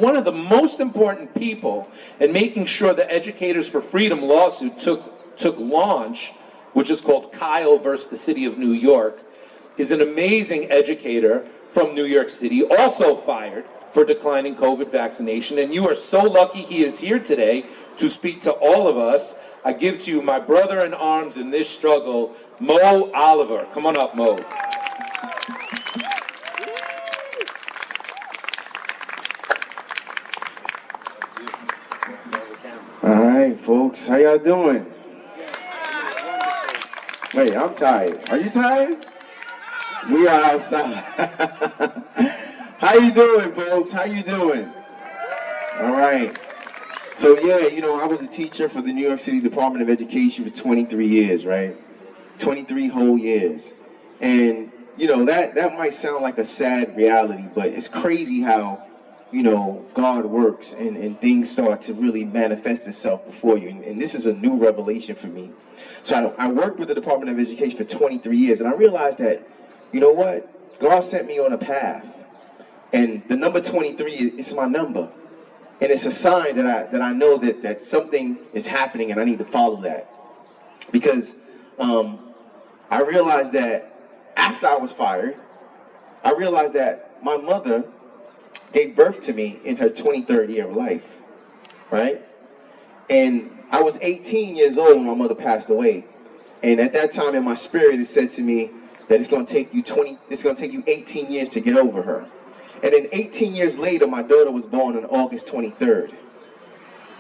one of the most important people in making sure the Educators for Freedom lawsuit took launch, which is called Kyle versus the City of New York, is an amazing educator from New York City, also fired for declining COVID vaccination. And you are so lucky he is here today to speak to all of us. I give to you my brother in arms in this struggle, Moe Oliver. Come on up, Moe. All right, folks, how y'all doing? Wait, I'm tired. Are you tired? We are outside. How you doing, folks? How you doing? All right. So yeah, you know, I was a teacher for the New York City Department of Education for 23 years, right? 23 whole years. And, you know, that might sound like a sad reality, but it's crazy how, you know, God works and things start to really manifest itself before you. And this is a new revelation for me. So I worked with the Department of Education for 23 years, and I realized that, you know what? God sent me on a path. And the number 23 is my number. And it's a sign that I know that something is happening and I need to follow that. Because I realized that after I was fired, I realized that my mother gave birth to me in her 23rd year of life, right? And I was 18 years old when my mother passed away. And at that time in my spirit, it said to me that it's going to take you 18 years to get over her. And then 18 years later, my daughter was born on August 23rd,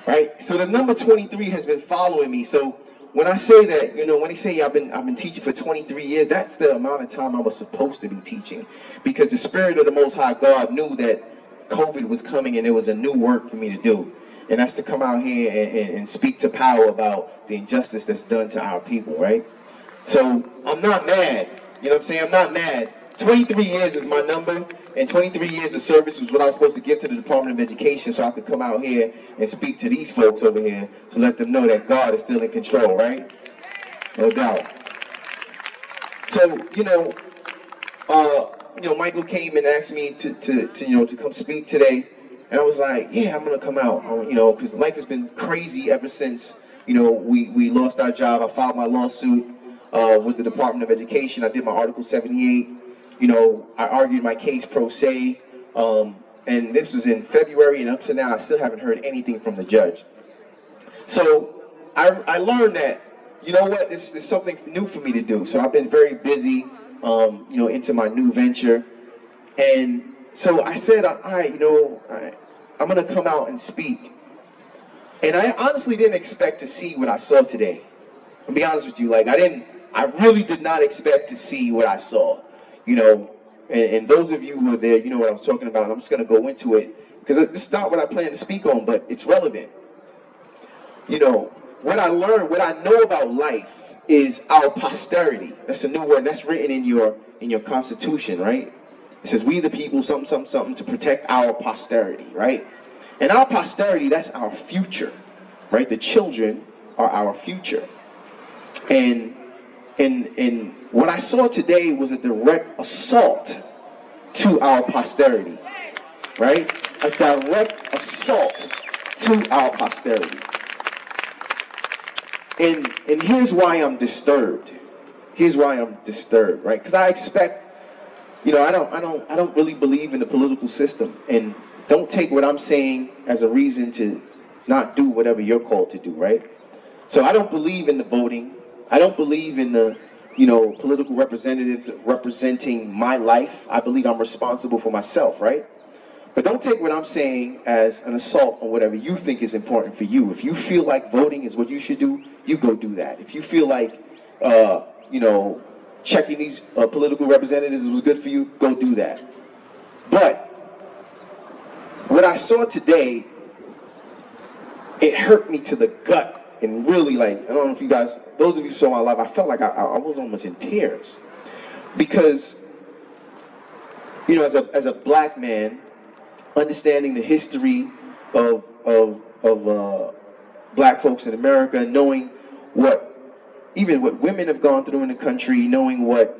right? So the number 23 has been following me. So when I say that, you know, when they say I've been teaching for 23 years, that's the amount of time I was supposed to be teaching, because the Spirit of the Most High God knew that COVID was coming and there was a new work for me to do. And that's to come out here and speak to power about the injustice that's done to our people, right? So I'm not mad. You know what I'm saying? I'm not mad. 23 years is my number, and 23 years of service was what I was supposed to give to the Department of Education, so I could come out here and speak to these folks over here to let them know that God is still in control, right? No doubt. So, Michael came and asked me to come speak today, and I was like, yeah, I'm gonna come out, because life has been crazy ever since, we lost our job. I filed my lawsuit with the Department of Education. I did my Article 78. I argued my case pro se, and this was in February, and up to now, I still haven't heard anything from the judge. So I learned that, you know what, this is something new for me to do. So I've been very busy, into my new venture. And so I said, all right, I'm going to come out and speak. And I honestly didn't expect to see what I saw today. I'll be honest with you, I really did not expect to see what I saw. And those of you who are there, you know what I was talking about. I'm just going to go into it because it's not what I plan to speak on, but it's relevant. What I learned, what I know about life is our posterity. That's a new word that's written in your Constitution, right? It says, we the people, something, something, something, to protect our posterity, right? And our posterity, that's our future, right? The children are our future. And what I saw today was a direct assault to our posterity, right? A direct assault to our posterity. And here's why I'm disturbed. Here's why I'm disturbed, right? Because I expect, I don't really believe in the political system, and don't take what I'm saying as a reason to not do whatever you're called to do, right? So I don't believe in the voting. I don't believe in the, political representatives representing my life. I believe I'm responsible for myself, right? But don't take what I'm saying as an assault on whatever you think is important for you. If you feel like voting is what you should do, you go do that. If you feel like, checking these political representatives was good for you, go do that. But what I saw today, it hurt me to the gut. And really, I don't know if you guys, those of you who saw my life, I felt like I was almost in tears. Because, as a black man, understanding the history of black folks in America, knowing what women have gone through in the country, knowing what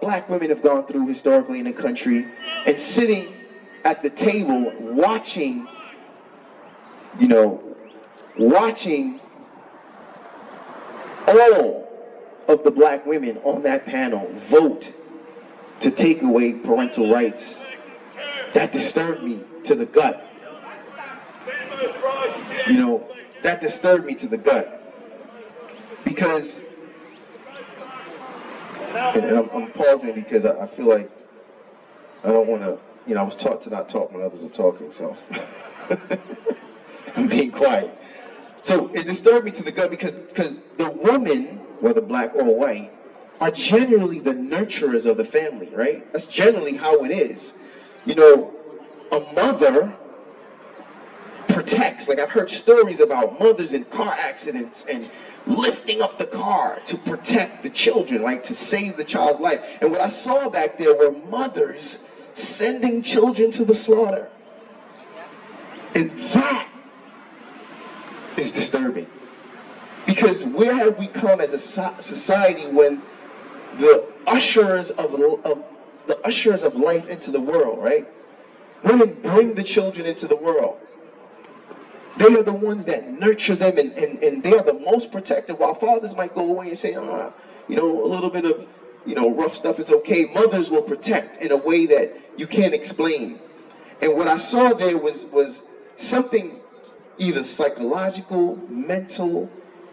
black women have gone through historically in the country, and sitting at the table watching, you know, watching all of the black women on that panel vote to take away parental rights. That disturbed me to the gut. You know, that disturbed me to the gut. Because, and I'm pausing because I feel like I don't want to, you know, I was taught to not talk when others are talking, so I'm being quiet. So it disturbed me to the gut because the women, whether black or white, are generally the nurturers of the family, right? That's generally how it is. You know, a mother protects. Like, I've heard stories about mothers in car accidents and lifting up the car to protect the children, like to save the child's life. And what I saw back there were mothers sending children to the slaughter. And that is disturbing. Because where have we come as a society when the ushers of life into the world, right? Women bring the children into the world. They are the ones that nurture them, and they are the most protective. While fathers might go away and say, you know, a little bit of, you know, rough stuff is okay, mothers will protect in a way that you can't explain. And what I saw there was something either psychological, mental,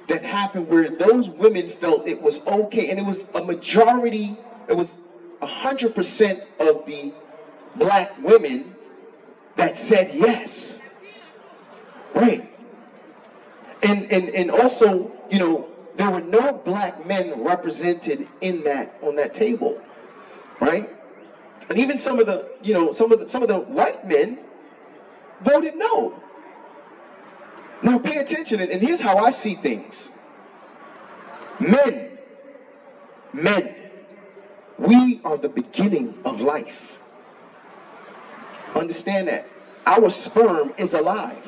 that happened where those women felt it was okay, and it was a majority, it was 100% of the black women that said yes. Right. And also, you know, there were no black men represented in that, on that table. Right? And even some of the, you know, some of the white men voted no. Now pay attention, and here's how I see things. Men, we are the beginning of life. Understand that. Our sperm is alive.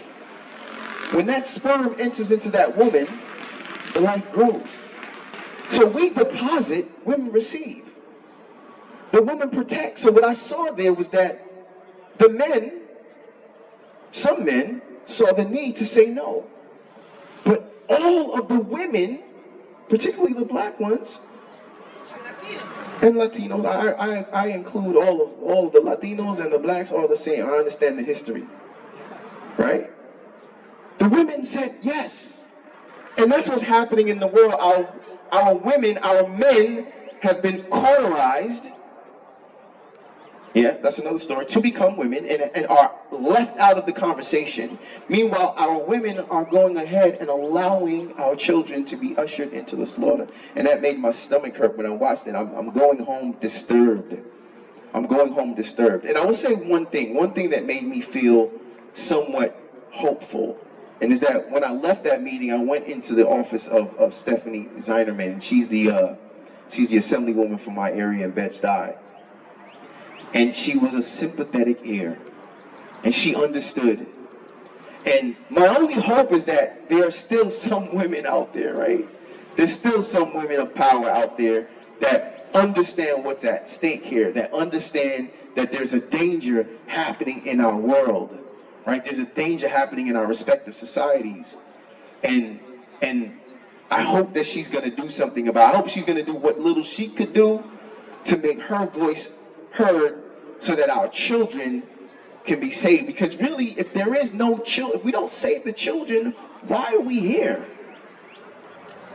When that sperm enters into that woman, the life grows. So we deposit, women receive. The woman protects. So what I saw there was that the men, some men, saw the need to say no. But all of the women, particularly the black ones, and Latinos, I include all of the Latinos and the blacks, all the same. I understand the history, right? The women said yes. And that's what's happening in the world. Our women, our men have been cauterized. Yeah, that's another story. To become women and are left out of the conversation. Meanwhile, our women are going ahead and allowing our children to be ushered into the slaughter. And that made my stomach hurt when I watched it. I'm going home disturbed. I'm going home disturbed. And I will say one thing that made me feel somewhat hopeful. And is that when I left that meeting, I went into the office of Stephanie Zeinerman, and she's the assemblywoman from my area in Bed-Stuy. And she was a sympathetic ear, and she understood. And my only hope is that there are still some women out there, right? There's still some women of power out there that understand what's at stake here, that understand that there's a danger happening in our world. Right? There's a danger happening in our respective societies. And I hope that she's going to do something about it. I hope she's going to do what little she could do to make her voice heard so that our children can be saved. Because really, if there is no children, if we don't save the children, why are we here?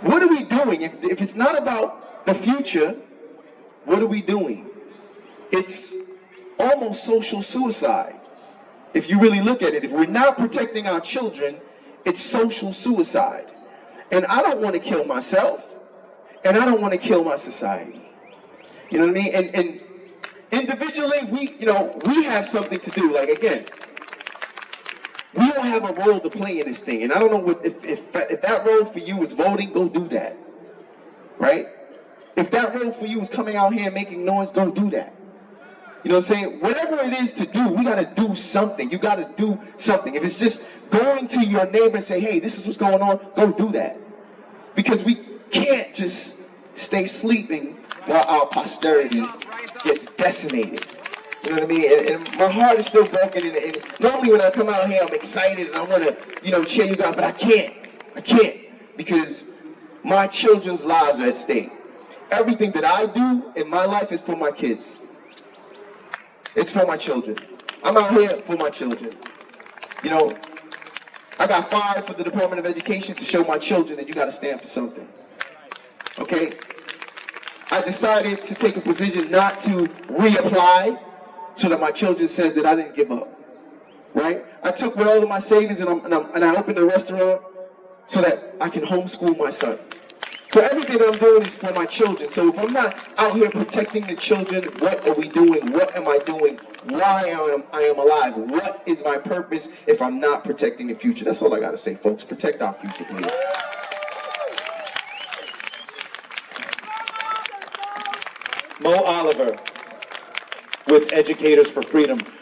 What are we doing? If it's not about the future, what are we doing? It's almost social suicide. If you really look at it, if we're not protecting our children, it's social suicide. And I don't want to kill myself, and I don't want to kill my society. You know what I mean? And individually, we have something to do. Like, again, we all have a role to play in this thing. And I don't know if that role for you is voting, go do that. Right? If that role for you is coming out here and making noise, go do that. You know what I'm saying? Whatever it is to do, we got to do something. You got to do something. If it's just going to your neighbor and say, hey, this is what's going on, go do that. Because we can't just stay sleeping while our posterity gets decimated. You know what I mean? And my heart is still broken. And normally when I come out here, I'm excited and I want to, cheer you guys, but I can't. I can't because my children's lives are at stake. Everything that I do in my life is for my kids. It's for my children. I'm out here for my children. I got fired for the Department of Education to show my children that you got to stand for something. Okay? I decided to take a position not to reapply so that my children says that I didn't give up. Right? I took with all of my savings and I opened a restaurant so that I can homeschool my son. So everything that I'm doing is for my children. So if I'm not out here protecting the children, what are we doing? What am I doing? Why I am alive? What is my purpose if I'm not protecting the future? That's all I got to say, folks. Protect our future, please. Moe Oliver with Educators for Freedom.